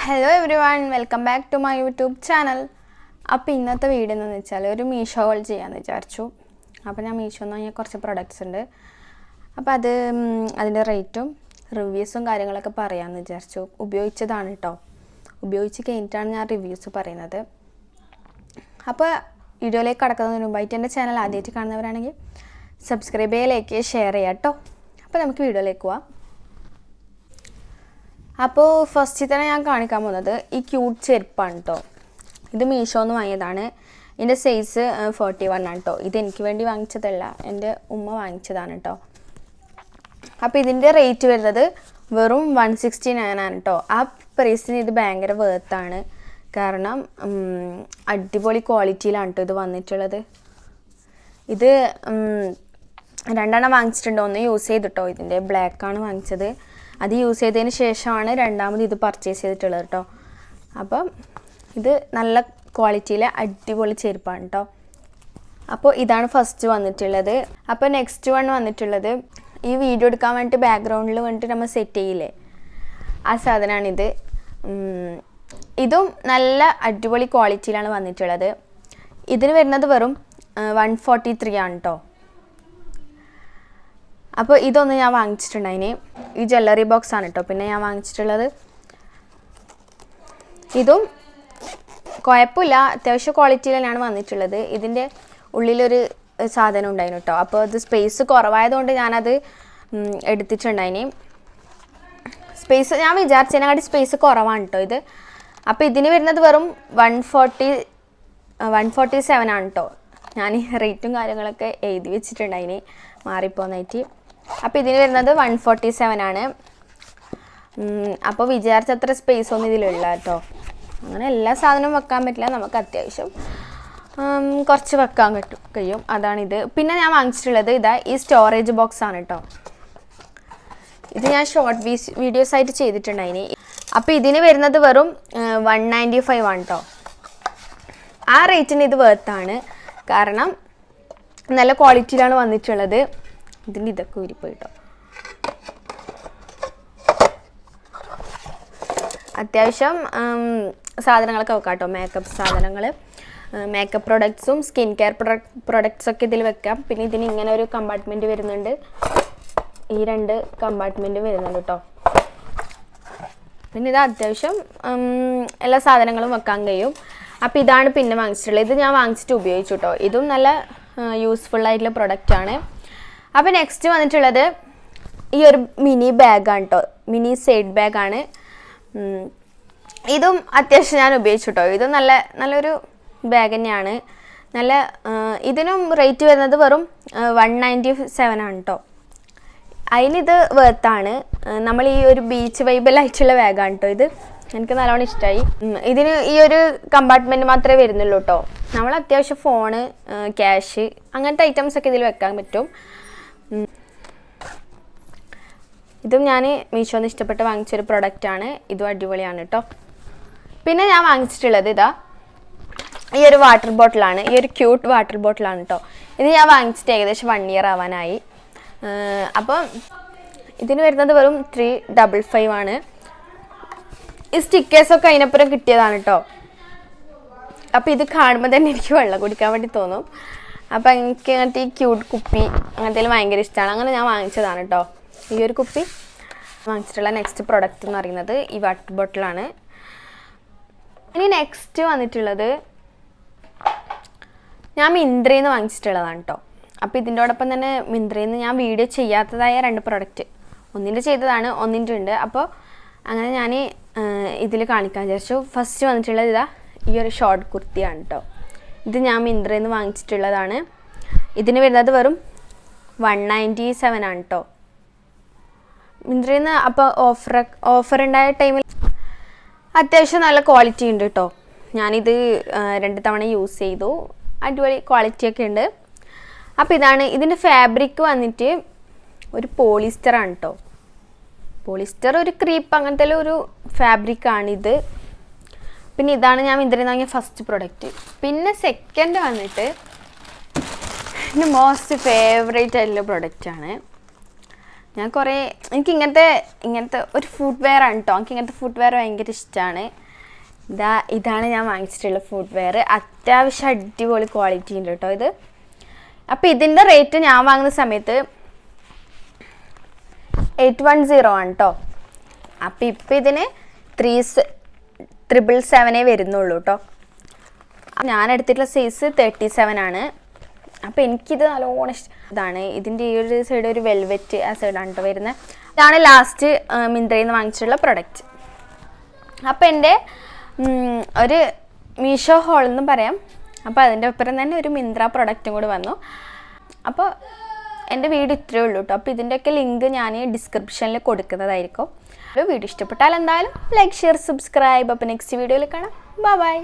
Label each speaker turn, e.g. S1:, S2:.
S1: Hello everyone, welcome back to my YouTube channel. അപ്പോൾ ഇന്നത്തെ video എന്ന് വെച്ചാൽ ഒരു മീഷോ ഹോൾ ചെയ്യാമെന്ന് വിചാരിച്ചു. അപ്പോൾ ഞാൻ മീഷോന്ന് വാങ്ങിയ കുറച്ച് പ്രൊഡക്ട്സ് ഉണ്ട്. അപ്പോൾ അതിൻ്റെ റേറ്റും റിവ്യൂസും കാര്യങ്ങളൊക്കെ പറയാമെന്ന് വിചാരിച്ചു. ഉപയോഗിച്ചതാണ് കേട്ടോ. ഉപയോഗിച്ച് കഴിഞ്ഞിട്ടാണ് ഞാൻ റിവ്യൂസ് പറയുന്നത്. അപ്പോൾ വീഡിയോയിലേക്ക് കടക്കുന്നതിന് മുമ്പായിട്ട് എൻ്റെ ചാനൽ ആദ്യമായിട്ട് കാണുന്നവരാണെങ്കിൽ സബ്സ്ക്രൈബ് ചെയ്യുക, ലൈക്ക് ചെയ്യുക, ഷെയർ ചെയ്യുക കേട്ടോ. അപ്പോൾ നമുക്ക് വീഡിയോയിലേക്ക് പോവാം. അപ്പോൾ ഫസ്റ്റിൽ തന്നെ ഞാൻ കാണിക്കാൻ പോകുന്നത് ഈ ക്യൂട്ട് ചെരുപ്പാണ് കേട്ടോ. ഇത് മീഷോന്ന് വാങ്ങിയതാണ്. ഇതിൻ്റെ സൈസ് 41 ആണ് കേട്ടോ. ഇത് എനിക്ക് വേണ്ടി വാങ്ങിച്ചതല്ല, എൻ്റെ ഉമ്മ വാങ്ങിച്ചതാണ് കേട്ടോ. അപ്പോൾ ഇതിൻ്റെ റേറ്റ് വരുന്നത് വെറും 169 ആണ് കേട്ടോ. ആ പ്രൈസിന് ഇത് ഭയങ്കര വേർത്താണ്. കാരണം അടിപൊളി ക്വാളിറ്റിയിലാണ് കേട്ടോ ഇത് വന്നിട്ടുള്ളത്. ഇത് രണ്ടെണ്ണം വാങ്ങിച്ചിട്ടുണ്ട്. ഒന്ന് യൂസ് ചെയ്തിട്ടോ, ഇതിൻ്റെ ബ്ലാക്കാണ് വാങ്ങിച്ചത്. അത് യൂസ് ചെയ്തതിന് ശേഷമാണ് രണ്ടാമത് ഇത് പർച്ചേസ് ചെയ്തിട്ടുള്ളത് കേട്ടോ. അപ്പം ഇത് നല്ല ക്വാളിറ്റിയിലെ അടിപൊളി ചെരുപ്പാണ് കേട്ടോ. അപ്പോൾ ഇതാണ് ഫസ്റ്റ് വന്നിട്ടുള്ളത്. അപ്പോൾ നെക്സ്റ്റ് വൺ വന്നിട്ടുള്ളത് ഈ വീഡിയോ എടുക്കാൻ വേണ്ടിയിട്ട് ബാക്ക്ഗ്രൗണ്ടിൽ വേണ്ടിയിട്ട് നമ്മൾ സെറ്റ് ചെയ്യില്ലേ, ആ സാധനമാണിത്. ഇതും നല്ല അടിപൊളി ക്വാളിറ്റിയിലാണ് വന്നിട്ടുള്ളത്. ഇതിന് വരുന്നത് വെറും 143 ആണ് കേട്ടോ. അപ്പോൾ ഇതൊന്ന് ഞാൻ വാങ്ങിച്ചിട്ടുണ്ട്. അതിന് ഈ ജ്വല്ലറി ബോക്സ് ആണ് കേട്ടോ പിന്നെ ഞാൻ വാങ്ങിച്ചിട്ടുള്ളത്. ഇതും കുഴപ്പമില്ല, അത്യാവശ്യം ക്വാളിറ്റിയിൽ തന്നെയാണ് വന്നിട്ടുള്ളത്. ഇതിൻ്റെ ഉള്ളിലൊരു സാധനം ഉണ്ടായിരുന്നു കേട്ടോ. അപ്പോൾ അത് സ്പേസ് കുറവായതുകൊണ്ട് ഞാനത് എടുത്തിട്ടുണ്ടായിന്. സ്പേസ് ഞാൻ വിചാരിച്ചതിനെക്കാട്ടി സ്പേസ് കുറവാണ് കേട്ടോ ഇത്. അപ്പോൾ ഇതിന് വരുന്നത് വെറും 147 ആണ് കേട്ടോ. ഞാൻ റേറ്റും കാര്യങ്ങളൊക്കെ എഴുതി വെച്ചിട്ടുണ്ടായിന് മാറിപ്പോന്നായിട്ട്. അപ്പോൾ ഇതിന് വരുന്നത് 147 ആണ്. അപ്പോൾ വിചാരിച്ചത്ര സ്പേസ് ഒന്നും ഇതിലുള്ള കേട്ടോ. അങ്ങനെ എല്ലാ സാധനവും വെക്കാൻ പറ്റില്ല, നമുക്ക് അത്യാവശ്യം കുറച്ച് വെക്കാൻ കഴിയും, അതാണിത്. പിന്നെ ഞാൻ വാങ്ങിച്ചിട്ടുള്ളത് ഇതാ ഈ സ്റ്റോറേജ് ബോക്സ് ആണ് കേട്ടോ. ഇത് ഞാൻ ഷോർട്ട് വീഡിയോസ് ആയിട്ട് ചെയ്തിട്ടുണ്ടായിന്. അപ്പോൾ ഇതിന് വരുന്നത് വെറും 195 ആണ് കേട്ടോ. ആ റേറ്റിന് ഇത് വേർത്താണ്, കാരണം നല്ല ക്വാളിറ്റിയിലാണ് വന്നിട്ടുള്ളത്. ഇതിൻ്റെ ഇതൊക്കെ ഊരിപ്പോയിട്ടോ. അത്യാവശ്യം സാധനങ്ങളൊക്കെ വെക്കാം കേട്ടോ. മേക്കപ്പ് സാധനങ്ങൾ, മേക്കപ്പ് പ്രൊഡക്ട്സും സ്കിൻ കെയർ പ്രൊഡക്ട്സൊക്കെ ഇതിൽ വെക്കാം. പിന്നെ ഇതിന് ഇങ്ങനെ ഒരു കമ്പാർട്ട്മെൻറ്റ് വരുന്നുണ്ട്, ഈ 2 കമ്പാർട്ട്മെൻറ്റ് വരുന്നുണ്ട് കേട്ടോ. പിന്നെ ഇത് അത്യാവശ്യം എല്ലാ സാധനങ്ങളും വെക്കാൻ കഴിയും. അപ്പോൾ ഇതാണ് പിന്നെ വാങ്ങിച്ചിട്ടുള്ളത്. ഇത് ഞാൻ വാങ്ങിച്ചിട്ട് ഉപയോഗിച്ചു കേട്ടോ. ഇതും നല്ല യൂസ്ഫുള്ളായിട്ടുള്ള പ്രൊഡക്റ്റാണ്. അപ്പോൾ നെക്സ്റ്റ് വന്നിട്ടുള്ളത് ഈ ഒരു മിനി ബാഗാണ് കേട്ടോ. മിനി സൈഡ് ബാഗാണ്. ഇതും അത്യാവശ്യം ഞാൻ ഉപയോഗിച്ചു കേട്ടോ. ഇതും നല്ലൊരു ബാഗ് തന്നെയാണ്. ഇതിനും റേറ്റ് വരുന്നത് വെറും 197 ആണ് കേട്ടോ. അതിനിത് വേർത്താണ്. നമ്മൾ ഈ ഒരു ബീച്ച് വൈബിലായിട്ടുള്ള ബാഗാണ് കേട്ടോ ഇത്. എനിക്ക് നല്ലോണം ഇഷ്ടമായി. ഇതിന് ഈ ഒരു കമ്പാർട്ട്മെൻറ്റ് മാത്രമേ വരുന്നുള്ളൂ കേട്ടോ. നമ്മൾ അത്യാവശ്യം ഫോണ്, ക്യാഷ് അങ്ങനത്തെ ഐറ്റംസൊക്കെ ഇതിൽ വെക്കാൻ പറ്റും. ഇതും ഞാൻ മീഷോന്ന് ഇഷ്ടപ്പെട്ട് വാങ്ങിച്ചൊരു പ്രൊഡക്റ്റാണ്. ഇതും അടിപൊളിയാണ് കേട്ടോ. പിന്നെ ഞാൻ വാങ്ങിച്ചിട്ടുള്ളത് ഇതാ ഈ ഒരു വാട്ടർ ബോട്ടിലാണ്. ഈ ഒരു ക്യൂട്ട് വാട്ടർ ബോട്ടിലാണ് കേട്ടോ. ഇത് ഞാൻ വാങ്ങിച്ചിട്ട് ഏകദേശം 1 ഇയർ ആവാനായി. അപ്പം ഇതിന് വരുന്നത് വെറും 355 ആണ്. ഈ സ്റ്റിക്കേഴ്സൊക്കെ അതിനപ്പുറം കിട്ടിയതാണ് കേട്ടോ. അപ്പോൾ ഇത് കാണുമ്പോൾ തന്നെ എനിക്ക് വെള്ളം കുടിക്കാൻ വേണ്ടി തോന്നും. അപ്പോൾ എനിക്ക് അങ്ങനത്തെ ഈ ക്യൂട്ട് കുപ്പി അങ്ങനത്തേലും ഭയങ്കര ഇഷ്ടമാണ്. അങ്ങനെ ഞാൻ വാങ്ങിച്ചതാണ് കേട്ടോ ഈ ഒരു കുപ്പി. വാങ്ങിച്ചിട്ടുള്ള നെക്സ്റ്റ് പ്രൊഡക്റ്റ് എന്ന് പറയുന്നത് ഈ വാട്ടർ ബോട്ടിലാണ്. ഇനി നെക്സ്റ്റ് വന്നിട്ടുള്ളത് ഞാൻ മിന്ത്രയിൽ നിന്ന് വാങ്ങിച്ചിട്ടുള്ളതാണ് കേട്ടോ. അപ്പോൾ ഇതിൻ്റെയോടൊപ്പം തന്നെ മിന്ത്രയിൽ നിന്ന് ഞാൻ വീഡിയോ ചെയ്യാത്തതായ 2 പ്രൊഡക്റ്റ്, ഒന്നിൻ്റെ ചെയ്തതാണ്, ഒന്നിൻ്റെ ഉണ്ട്. അപ്പോൾ അങ്ങനെ ഞാൻ ഇതിൽ കാണിക്കാൻ വിചാരിച്ചു. ഫസ്റ്റ് വന്നിട്ടുള്ളത് ഇതാ ഈ ഒരു ഷോർട്ട് കുർത്തിയാണ് കേട്ടോ. ഇത് ഞാൻ മിന്ത്രയിൽ നിന്ന് വാങ്ങിച്ചിട്ടുള്ളതാണ്. ഇതിന് വരുന്നത് വെറും 197 ആണ് കേട്ടോ. മിന്ത്രയിൽ നിന്ന് അപ്പോൾ ഓഫർ ഉണ്ടായ ടൈമിൽ അത്യാവശ്യം നല്ല ക്വാളിറ്റി ഉണ്ട് കേട്ടോ. ഞാനിത് 2 തവണ യൂസ് ചെയ്തു, അടിപൊളി ക്വാളിറ്റിയൊക്കെ ഉണ്ട്. അപ്പോൾ ഇതാണ് ഇതിൻ്റെ ഫാബ്രിക് വന്നിട്ട് ഒരു പോളിസ്റ്ററാണ് കേട്ടോ. പോളിസ്റ്റർ ഒരു ക്രീപ്പ് അങ്ങനത്തെ ഒരു ഫാബ്രിക്കാണിത്. പിന്നെ ഇതാണ് ഞാൻ മിന്ത്രയിൽ നിന്ന് വാങ്ങിയ ഫസ്റ്റ് പ്രൊഡക്റ്റ്. പിന്നെ സെക്കൻഡ് വന്നിട്ട് എൻ്റെ മോസ്റ്റ് ഫേവറേറ്റ് ആയിട്ടുള്ള പ്രൊഡക്റ്റാണ്. ഞാൻ കുറേ എനിക്ക് ഇങ്ങനത്തെ ഒരു ഫുഡ് വെയർ ആണ് കേട്ടോ. എനിക്ക് ഇങ്ങനത്തെ ഫുഡ് വെയർ ഭയങ്കര ഇഷ്ടമാണ്. ഇതാണ് ഞാൻ വാങ്ങിച്ചിട്ടുള്ള ഫുഡ് വെയർ. അത്യാവശ്യം അടിപൊളി ക്വാളിറ്റി ഉണ്ട് കേട്ടോ ഇത്. അപ്പോൾ ഇതിൻ്റെ റേറ്റ് ഞാൻ വാങ്ങുന്ന സമയത്ത് 810 ആണ് കേട്ടോ. അപ്പോൾ ഇപ്പോൾ ഇതിന് 3777 വരുന്നുള്ളൂ കേട്ടോ. ഞാൻ എടുത്തിട്ടുള്ള സൈസ് 37 ആണ്. അപ്പോൾ എനിക്കിത് നല്ലോണം ഇതാണ്. ഇതിൻ്റെ ഈ ഒരു സൈഡ് ഒരു വെൽവെറ്റ് ആ സൈഡാണ് കേട്ടോ വരുന്നത്. ഇതാണ് ലാസ്റ്റ് മിന്ത്രയിൽ നിന്ന് വാങ്ങിച്ചിട്ടുള്ള പ്രൊഡക്റ്റ്. അപ്പോൾ എൻ്റെ ഒരു മീഷോ ഹോളെന്ന് പറയാം. അപ്പോൾ അതിൻ്റെ ഒപ്പം തന്നെ ഒരു മിന്ത്ര പ്രൊഡക്റ്റും കൂടി വന്നു. അപ്പോൾ എൻ്റെ വീഡിയോ ഇത്രയേ ഉള്ളൂ കേട്ടോ. അപ്പോൾ ഇതിൻ്റെയൊക്കെ ലിങ്ക് ഞാൻ ഡിസ്ക്രിപ്ഷനിൽ കൊടുക്കുന്നതായിരിക്കും. വീഡിയോ ഇഷ്ടപ്പെട്ടാൽ എന്തായാലും ലൈക്ക് ഷെയർ സബ്സ്ക്രൈബ്. അപ്പോൾ നെക്സ്റ്റ് വീഡിയോയിൽ കാണാം. ബൈ.